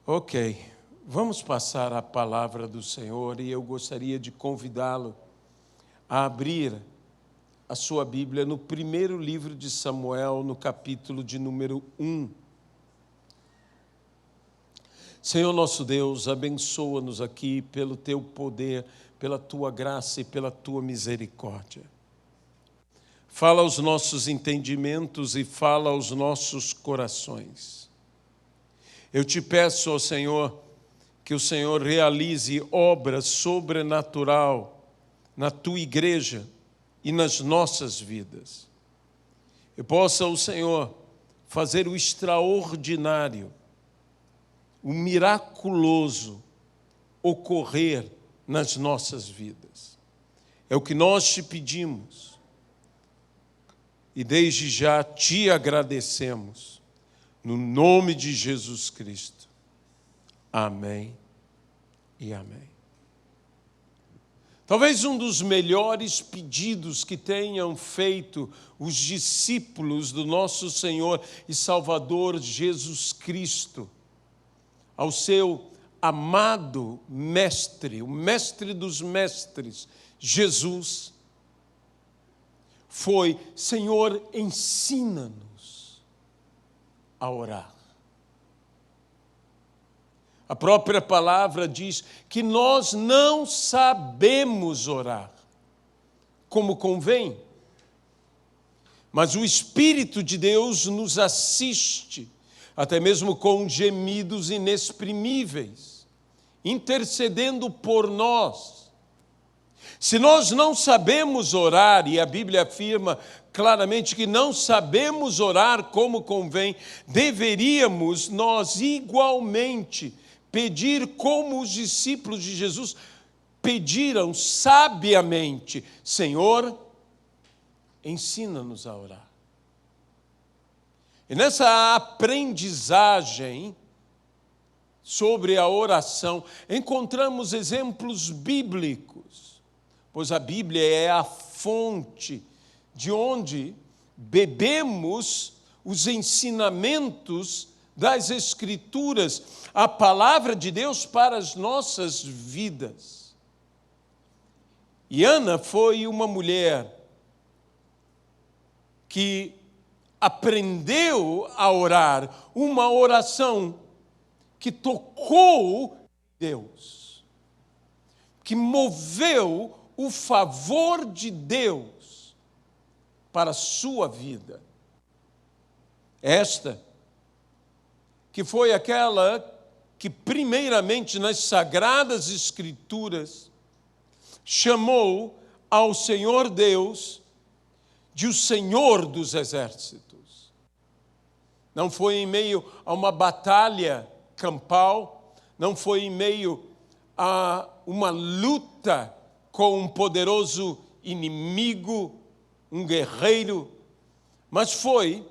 Ok, vamos passar a palavra do Senhor e eu gostaria de convidá-lo a abrir a sua Bíblia no primeiro livro de Samuel, no capítulo de número 1. Senhor nosso Deus, abençoa-nos aqui pelo Teu poder, pela Tua graça e pela Tua misericórdia. Fala aos nossos entendimentos e fala aos nossos corações. Eu te peço, ó Senhor, que o Senhor realize obra sobrenatural na Tua igreja e nas nossas vidas. E possa o Senhor fazer o extraordinário, o miraculoso ocorrer nas nossas vidas. É o que nós te pedimos e desde já te agradecemos. No nome de Jesus Cristo. Amém e amém. Talvez um dos melhores pedidos que tenham feito os discípulos do nosso Senhor e Salvador Jesus Cristo ao seu amado mestre, o mestre dos mestres, Jesus, foi: Senhor, ensina-nos a orar. A própria palavra diz que nós não sabemos orar como convém, mas o Espírito de Deus nos assiste, até mesmo com gemidos inexprimíveis, intercedendo por nós. Se nós não sabemos orar, e a Bíblia afirma claramente que não sabemos orar como convém, deveríamos nós igualmente pedir como os discípulos de Jesus pediram sabiamente: Senhor, ensina-nos a orar. E nessa aprendizagem sobre a oração, encontramos exemplos bíblicos, pois a Bíblia é a fonte de onde bebemos os ensinamentos das Escrituras, a palavra de Deus para as nossas vidas. E Ana foi uma mulher que aprendeu a orar, uma oração que tocou Deus, que moveu o favor de Deus para a sua vida. Esta, que foi aquela que primeiramente nas Sagradas Escrituras chamou ao Senhor Deus de o Senhor dos Exércitos. Não foi em meio a uma batalha campal, não foi em meio a uma luta com um poderoso inimigo, um guerreiro, mas foi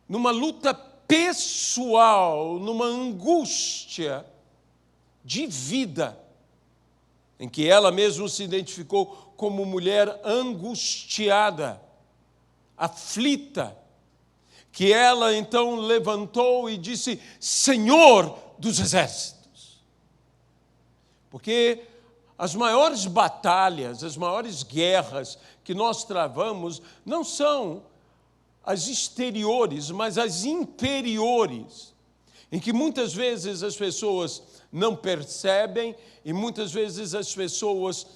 numa luta pessoal, numa angústia de vida, em que ela mesma se identificou como mulher angustiada, aflita, que ela então levantou e disse: Senhor dos Exércitos. Porque as maiores batalhas, as maiores guerras que nós travamos não são as exteriores, mas as interiores, em que muitas vezes as pessoas não percebem e muitas vezes as pessoas,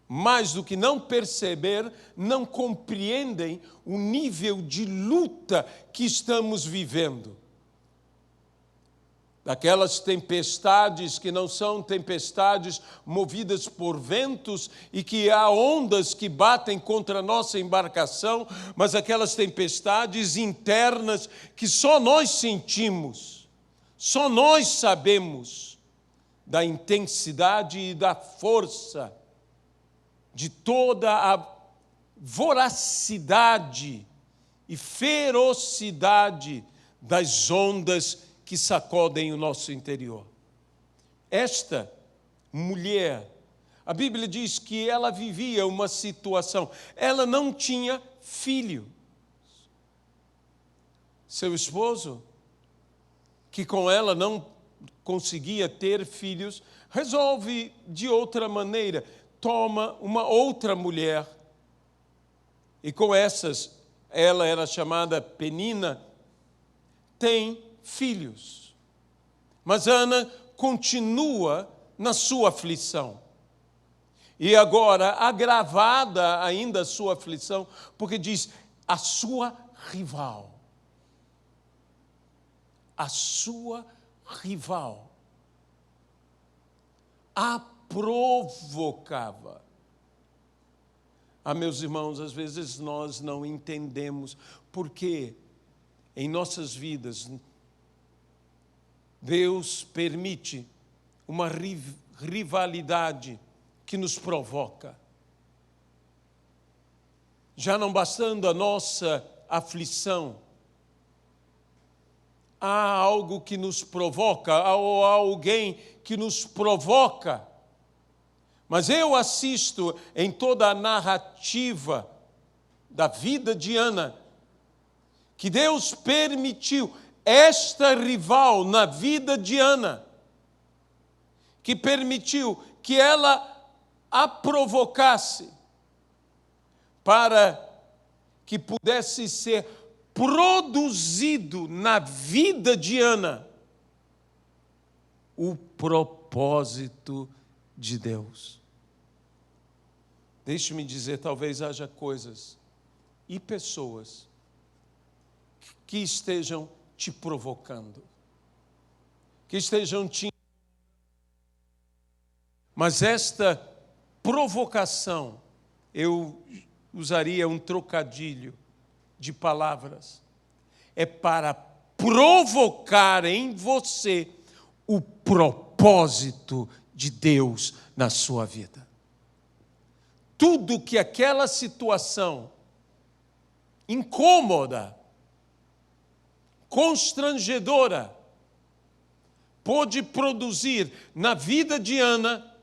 mais do que não perceber, não compreendem o nível de luta que estamos vivendo. Daquelas tempestades que não são tempestades movidas por ventos e que há ondas que batem contra a nossa embarcação, mas aquelas tempestades internas que só nós sentimos, só nós sabemos da intensidade e da força de toda a voracidade e ferocidade das ondas que sacodem o nosso interior. Esta mulher, a Bíblia diz que ela vivia uma situação, ela não tinha filho. Seu esposo, que com ela não conseguia ter filhos, resolve de outra maneira, toma uma outra mulher, e com essas, ela era chamada Penina, tem filhos. Mas Ana continua na sua aflição. E agora, agravada ainda a sua aflição, porque diz, a sua rival. A sua rival a provocava. Meus irmãos, às vezes nós não entendemos porque em nossas vidas Deus permite uma rivalidade que nos provoca. Já não bastando a nossa aflição, há algo que nos provoca, ou há alguém que nos provoca. Mas eu assisto em toda a narrativa da vida de Ana, que Deus permitiu esta rival na vida de Ana, que permitiu que ela a provocasse para que pudesse ser produzido na vida de Ana o propósito de Deus. Deixe-me dizer, talvez haja coisas e pessoas que estejam te provocando, que estejam te... Mas esta provocação, eu usaria um trocadilho de palavras, é para provocar em você o propósito de Deus na sua vida. Tudo que aquela situação incômoda, constrangedora, pôde produzir na vida de Ana,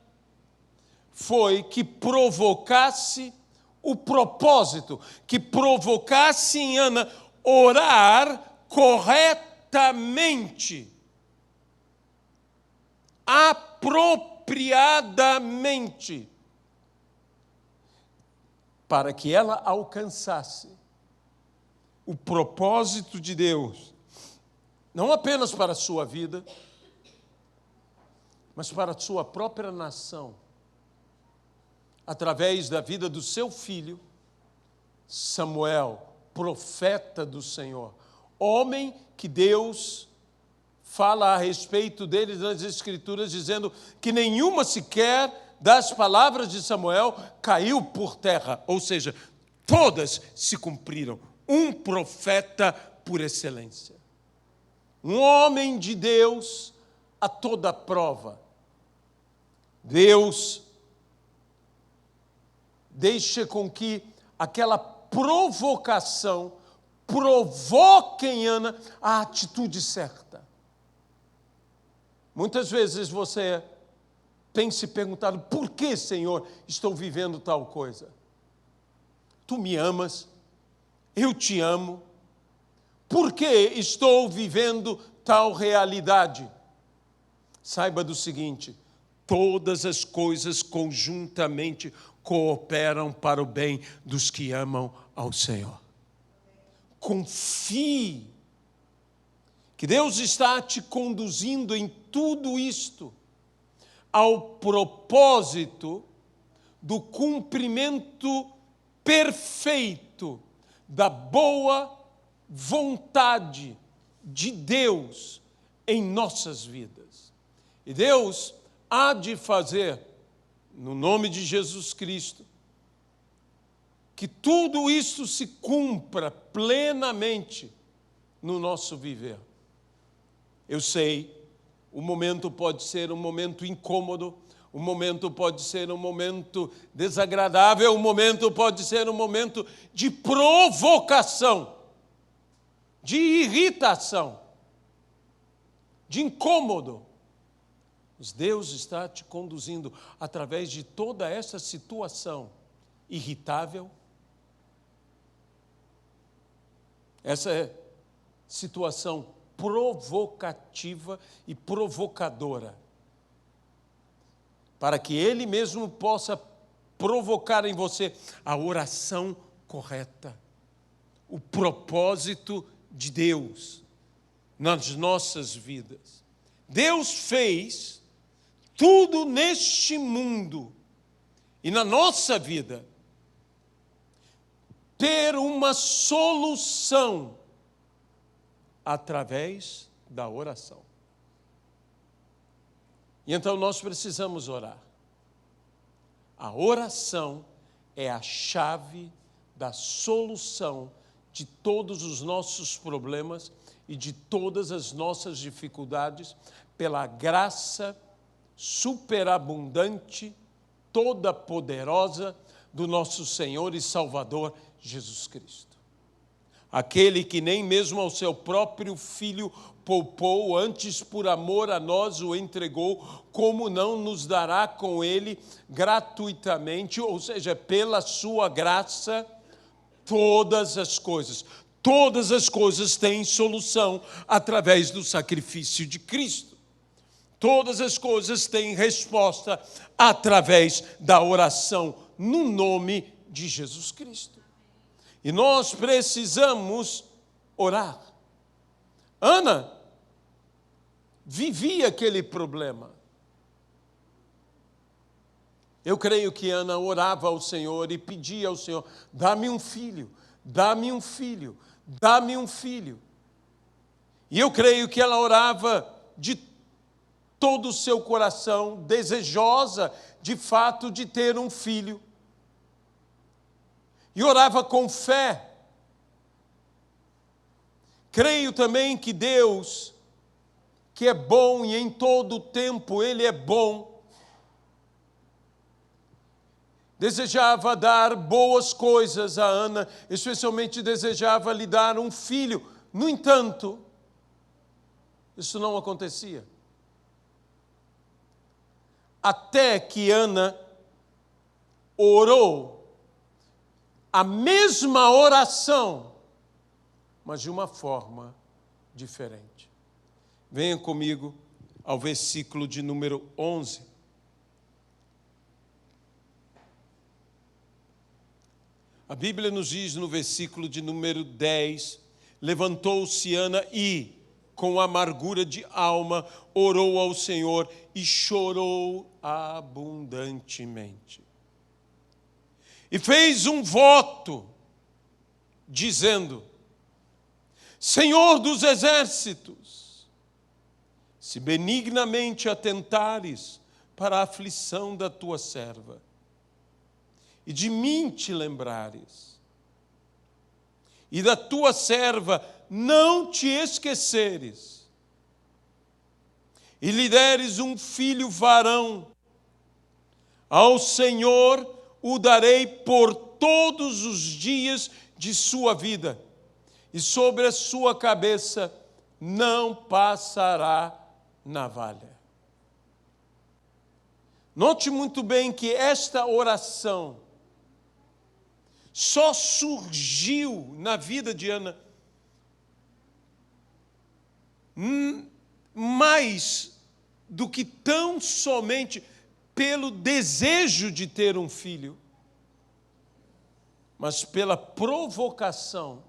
foi que provocasse o propósito, que provocasse em Ana orar corretamente, apropriadamente, para que ela alcançasse o propósito de Deus, não apenas para a sua vida, mas para a sua própria nação, através da vida do seu filho, Samuel, profeta do Senhor, homem que Deus fala a respeito dele nas Escrituras, dizendo que nenhuma sequer das palavras de Samuel caiu por terra, ou seja, todas se cumpriram. Um profeta por excelência. Um homem de Deus a toda prova. Deus deixa com que aquela provocação provoque em Ana a atitude certa. Muitas vezes você tem se perguntado, por que, Senhor, estou vivendo tal coisa? Tu me amas, eu te amo, por que estou vivendo tal realidade? Saiba do seguinte, todas as coisas conjuntamente cooperam para o bem dos que amam ao Senhor. Confie que Deus está te conduzindo em tudo isto ao propósito do cumprimento perfeito da boa vontade de Deus em nossas vidas. E Deus há de fazer, no nome de Jesus Cristo, que tudo isso se cumpra plenamente no nosso viver. Eu sei, o momento pode ser um momento incômodo, o momento pode ser um momento desagradável, o momento pode ser um momento de provocação, de irritação, de incômodo. Mas Deus está te conduzindo através de toda essa situação irritável, essa situação provocativa e provocadora, para que Ele mesmo possa provocar em você a oração correta, o propósito de Deus nas nossas vidas. Deus fez tudo neste mundo e na nossa vida ter uma solução através da oração. E então nós precisamos orar. A oração é a chave da solução de todos os nossos problemas e de todas as nossas dificuldades, pela graça superabundante, toda poderosa do nosso Senhor e Salvador Jesus Cristo. Aquele que nem mesmo ao seu próprio Filho poupou, antes por amor a nós o entregou, como não nos dará com ele gratuitamente, ou seja, pela sua graça, todas as coisas. Todas as coisas têm solução através do sacrifício de Cristo. Todas as coisas têm resposta através da oração no nome de Jesus Cristo. E nós precisamos orar. Ana vivia aquele problema. Eu creio que Ana orava ao Senhor e pedia ao Senhor: dá-me um filho, dá-me um filho, dá-me um filho. E eu creio que ela orava de todo o seu coração, desejosa de fato de ter um filho. E orava com fé. Creio também que Deus, que é bom e em todo o tempo Ele é bom, desejava dar boas coisas a Ana, especialmente desejava lhe dar um filho. No entanto, isso não acontecia. Até que Ana orou a mesma oração, mas de uma forma diferente. Venha comigo ao versículo de número 11. A Bíblia nos diz no versículo de número 10, levantou-se Ana e, com amargura de alma, orou ao Senhor e chorou abundantemente. E fez um voto, dizendo: Senhor dos exércitos, se benignamente atentares para a aflição da tua serva, e de mim te lembrares, e da tua serva não te esqueceres, e lhe deres um filho varão, ao Senhor o darei por todos os dias de sua vida, e sobre a sua cabeça não passará navalha. Note muito bem que esta oração só surgiu na vida de Ana mais do que tão somente pelo desejo de ter um filho, mas pela provocação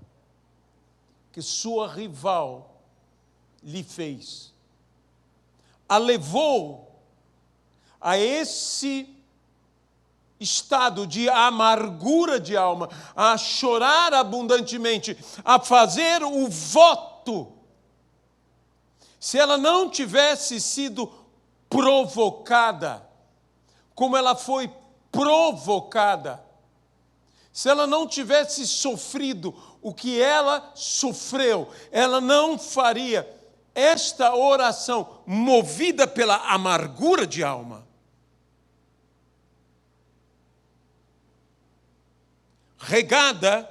que sua rival lhe fez. A levou a esse estado de amargura de alma, a chorar abundantemente, a fazer o voto. Se ela não tivesse sido provocada, como ela foi provocada, se ela não tivesse sofrido o que ela sofreu, ela não faria esta oração movida pela amargura de alma. Regada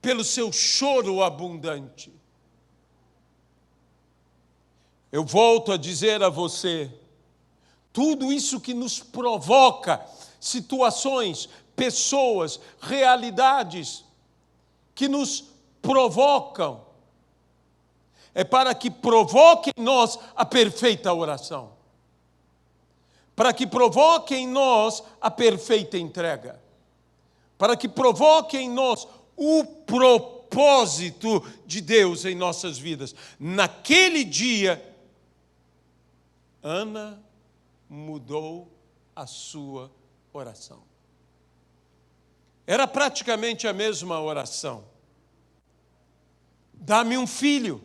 pelo seu choro abundante. Eu volto a dizer a você, tudo isso que nos provoca, situações, pessoas, realidades que nos provocam, é para que provoque em nós a perfeita oração, para que provoque em nós a perfeita entrega, para que provoque em nós o propósito de Deus em nossas vidas. Naquele dia, Ana mudou a sua oração. Era praticamente a mesma oração. Dá-me um filho.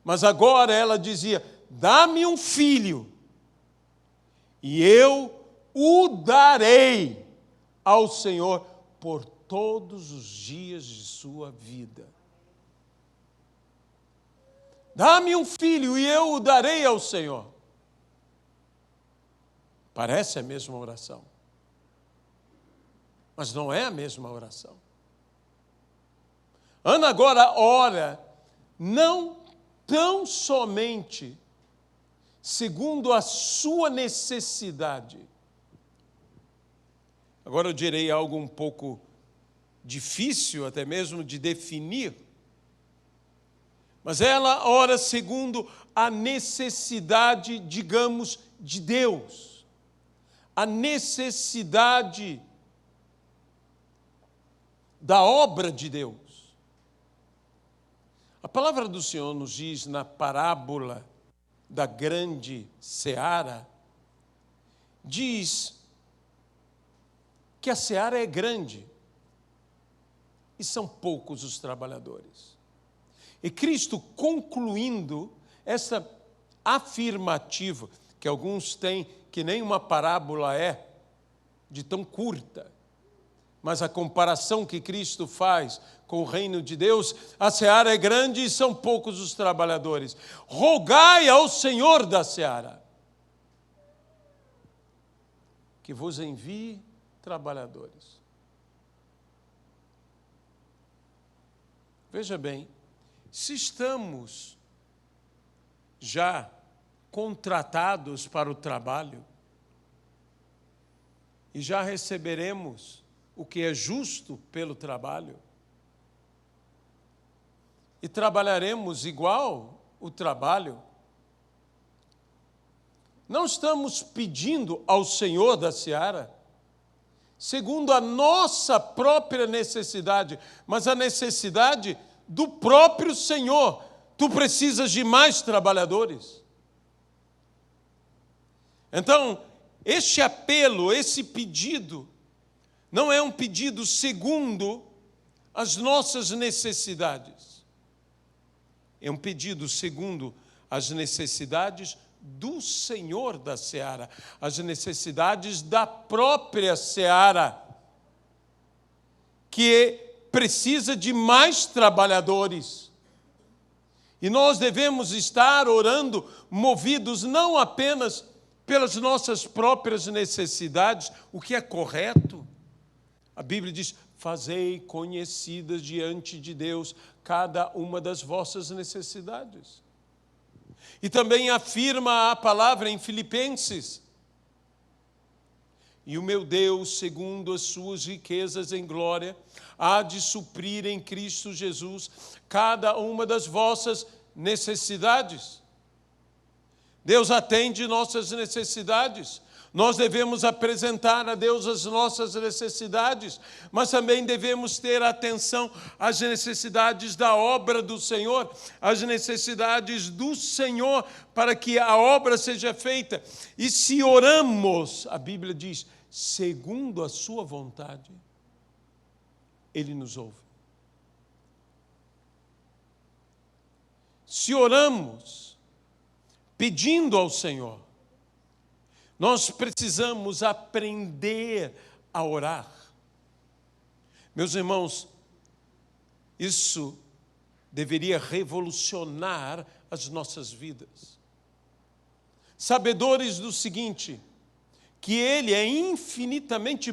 Mas agora ela dizia, dá-me um filho, e eu o darei ao Senhor por todos os dias de sua vida. Dá-me um filho, e eu o darei ao Senhor. Parece a mesma oração, mas não é a mesma oração. Ana agora ora, não tão somente segundo a sua necessidade. Agora eu direi algo um pouco difícil até mesmo de definir, mas ela ora segundo a necessidade, digamos, de Deus, a necessidade da obra de Deus. A palavra do Senhor nos diz na parábola da grande seara, diz que a seara é grande e são poucos os trabalhadores. E Cristo, concluindo essa afirmativa, que alguns têm, que nem uma parábola é, de tão curta, mas a comparação que Cristo faz com o reino de Deus, a seara é grande e são poucos os trabalhadores. Rogai ao Senhor da seara que vos envie trabalhadores. Veja bem, se estamos já contratados para o trabalho e já receberemos o que é justo pelo trabalho, e trabalharemos igual o trabalho, não estamos pedindo ao Senhor da seara, segundo a nossa própria necessidade, mas a necessidade do próprio Senhor. Tu precisas de mais trabalhadores. Então, este apelo, esse pedido, não é um pedido segundo as nossas necessidades. É um pedido segundo as necessidades do Senhor da seara, as necessidades da própria seara, que precisa de mais trabalhadores. E nós devemos estar orando, movidos não apenas pelas nossas próprias necessidades, o que é correto. A Bíblia diz, fazei conhecidas diante de Deus cada uma das vossas necessidades. E também afirma a palavra em Filipenses, e o meu Deus, segundo as suas riquezas em glória, há de suprir em Cristo Jesus cada uma das vossas necessidades. Deus atende nossas necessidades. Nós devemos apresentar a Deus as nossas necessidades, mas também devemos ter atenção às necessidades da obra do Senhor, às necessidades do Senhor, para que a obra seja feita. E se oramos, a Bíblia diz, segundo a sua vontade, Ele nos ouve. Se oramos, pedindo ao Senhor, nós precisamos aprender a orar. Meus irmãos, isso deveria revolucionar as nossas vidas. Sabedores do seguinte, que Ele é infinitamente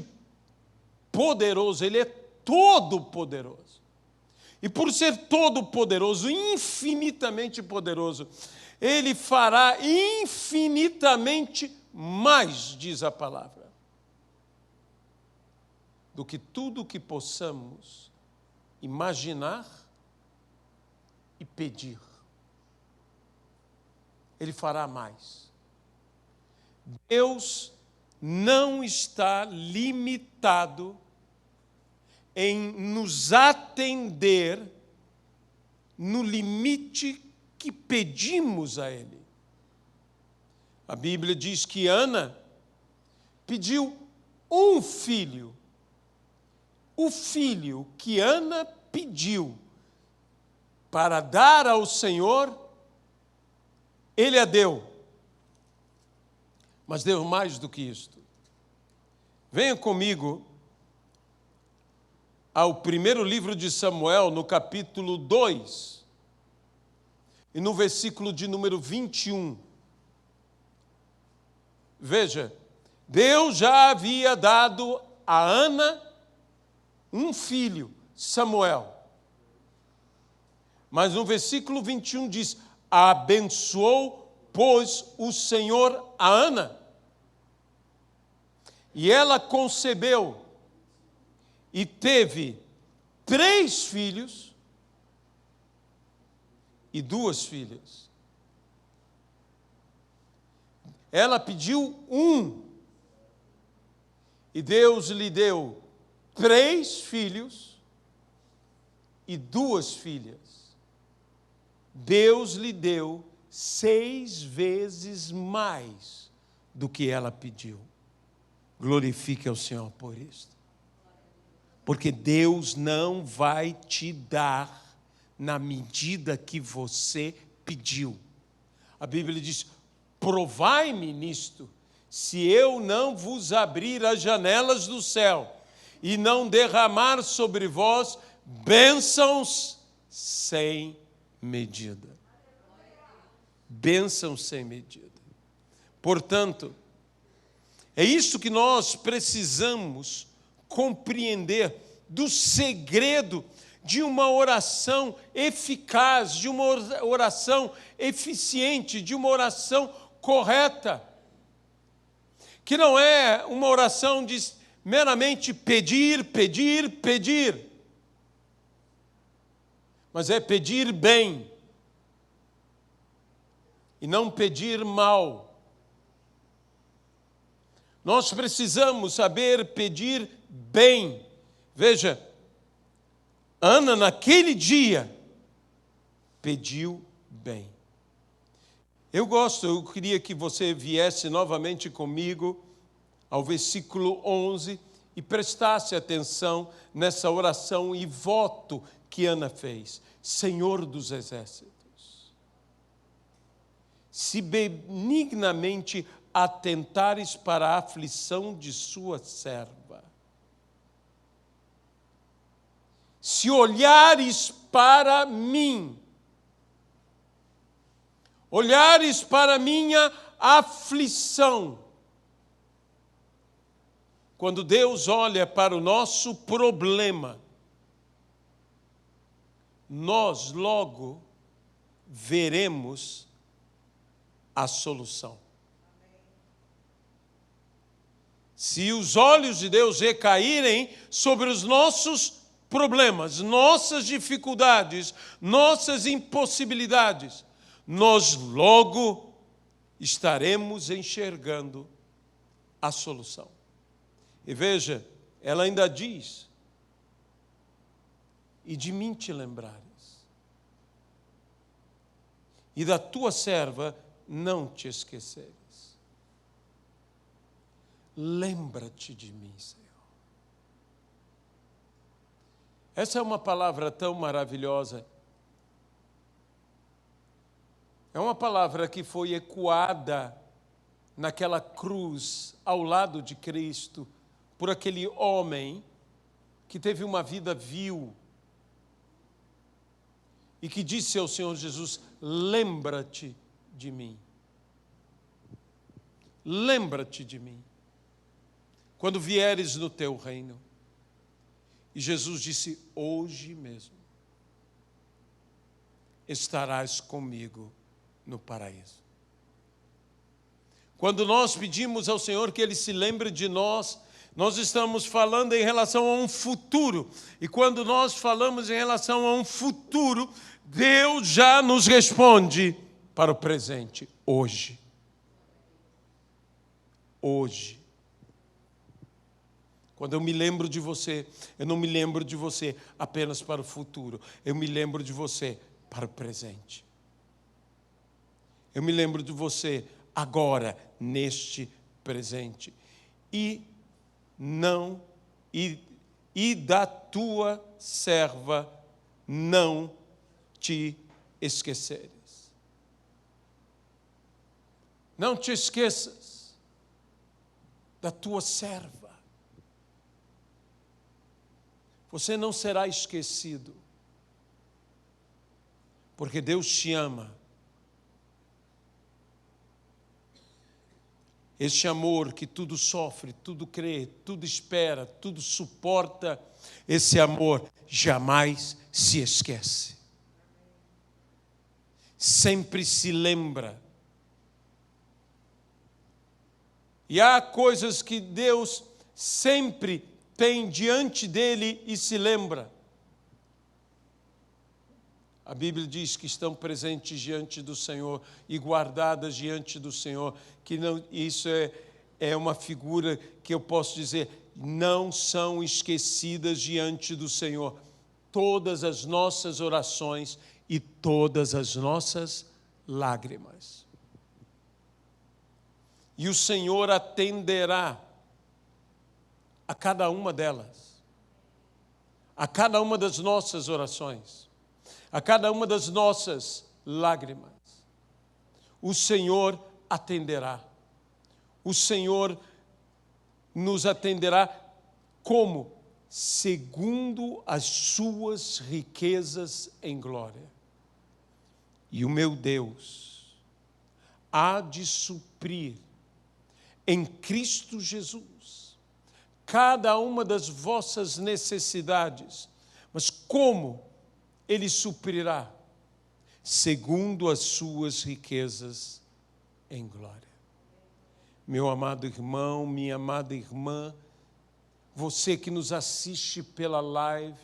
poderoso, Ele é todo-poderoso. E por ser todo-poderoso, infinitamente poderoso, Ele fará infinitamente mais, diz a palavra, do que tudo que possamos imaginar e pedir. Ele fará mais. Deus não está limitado em nos atender no limite que pedimos a Ele. A Bíblia diz que Ana pediu um filho. O filho que Ana pediu para dar ao Senhor, Ele a deu. Mas deu mais do que isto. Venha comigo ao primeiro livro de Samuel, no capítulo 2, e no versículo de número 21. Veja, Deus já havia dado a Ana um filho, Samuel. Mas no versículo 21 diz: abençoou, pois, o Senhor a Ana. E ela concebeu e teve 3 filhos e 2 filhas. Ela pediu um, e Deus lhe deu 3 filhos e 2 filhas. Deus lhe deu 6 vezes mais do que ela pediu. Glorifique ao Senhor por isto. Porque Deus não vai te dar na medida que você pediu. A Bíblia diz: provai-me nisto, se eu não vos abrir as janelas do céu e não derramar sobre vós bênçãos sem medida. Bênçãos sem medida. Portanto, é isso que nós precisamos compreender do segredo de uma oração eficaz, de uma oração eficiente, de uma oração correta. Que não é uma oração de meramente pedir, pedir, pedir. Mas é pedir bem. E não pedir mal. Nós precisamos saber pedir bem. Veja, Ana naquele dia pediu bem. Eu queria que você viesse novamente comigo ao versículo 11 e prestasse atenção nessa oração e voto que Ana fez. Senhor dos exércitos, se benignamente atentares para a aflição de sua serva, se olhares para mim, olhares para minha aflição. Quando Deus olha para o nosso problema, nós logo veremos a solução. Se os olhos de Deus recaírem sobre os nossos problemas, nossas dificuldades, nossas impossibilidades, nós logo estaremos enxergando a solução. E veja, ela ainda diz: e de mim te lembrares, e da tua serva não te esqueceres. Lembra-te de mim, Senhor. Essa é uma palavra tão maravilhosa. É uma palavra que foi ecoada naquela cruz ao lado de Cristo por aquele homem que teve uma vida vil e que disse ao Senhor Jesus: lembra-te de mim. Lembra-te de mim quando vieres no teu reino. E Jesus disse: hoje mesmo estarás comigo no paraíso. Quando nós pedimos ao Senhor que Ele se lembre de nós, nós estamos falando em relação a um futuro. E quando nós falamos em relação a um futuro, Deus já nos responde para o presente, hoje. Hoje. Quando eu me lembro de você, eu não me lembro de você apenas para o futuro. Eu me lembro de você para o presente. Eu me lembro de você agora, neste presente. E da tua serva não te esqueceres. Não te esqueças da tua serva. Você não será esquecido, porque Deus te ama. Este amor que tudo sofre, tudo crê, tudo espera, tudo suporta, esse amor jamais se esquece. Sempre se lembra. E há coisas que Deus sempre tem diante dele e se lembra. A Bíblia diz que estão presentes diante do Senhor e guardadas diante do Senhor, que não, isso é uma figura que eu posso dizer, não são esquecidas diante do Senhor. Todas as nossas orações e todas as nossas lágrimas. E o Senhor atenderá a cada uma delas, a cada uma das nossas orações, a cada uma das nossas lágrimas. O Senhor atenderá. O Senhor nos atenderá como? Segundo as suas riquezas em glória. E o meu Deus há de suprir em Cristo Jesus cada uma das vossas necessidades. Mas como Ele suprirá? Segundo as suas riquezas em glória. Meu amado irmão, minha amada irmã, você que nos assiste pela live,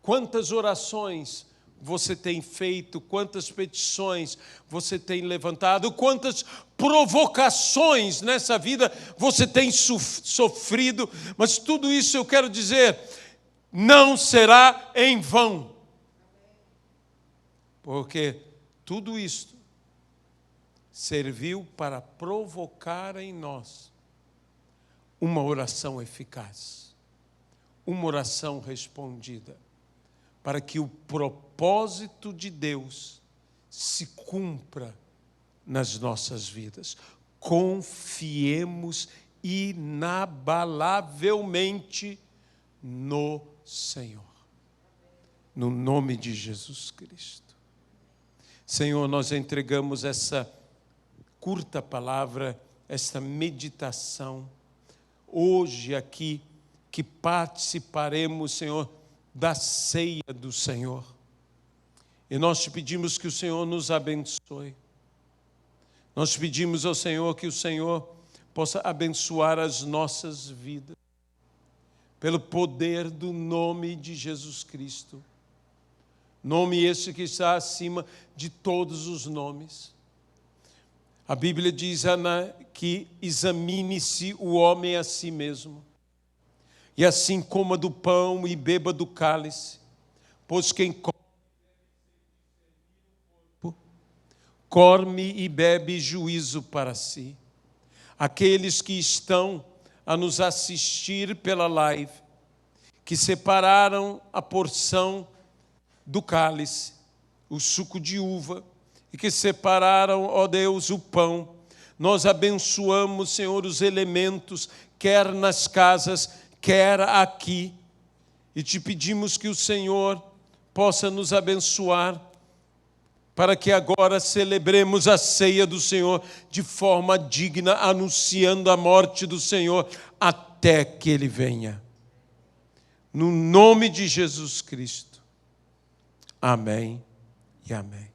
quantas orações você tem feito, quantas petições você tem levantado, quantas provocações nessa vida você tem sofrido, mas tudo isso eu quero dizer, não será em vão, porque tudo isto serviu para provocar em nós uma oração eficaz, uma oração respondida, para que o propósito de Deus se cumpra nas nossas vidas. Confiemos inabalavelmente no Senhor. No nome de Jesus Cristo. Senhor, nós entregamos essa curta palavra, esta meditação, hoje aqui, que participaremos, Senhor, da ceia do Senhor. E nós te pedimos que o Senhor nos abençoe. Nós te pedimos ao Senhor que o Senhor possa abençoar as nossas vidas, pelo poder do nome de Jesus Cristo. Nome esse que está acima de todos os nomes. A Bíblia diz que examine-se o homem a si mesmo, e assim coma do pão e beba do cálice, pois quem come e bebe juízo para si. Aqueles que estão a nos assistir pela live, que separaram a porção do cálice, o suco de uva, e que separaram, ó Deus, o pão. Nós abençoamos, Senhor, os elementos, quer nas casas, quer aqui, e te pedimos que o Senhor possa nos abençoar, para que agora celebremos a ceia do Senhor de forma digna, anunciando a morte do Senhor até que Ele venha. No nome de Jesus Cristo. Amém e amém.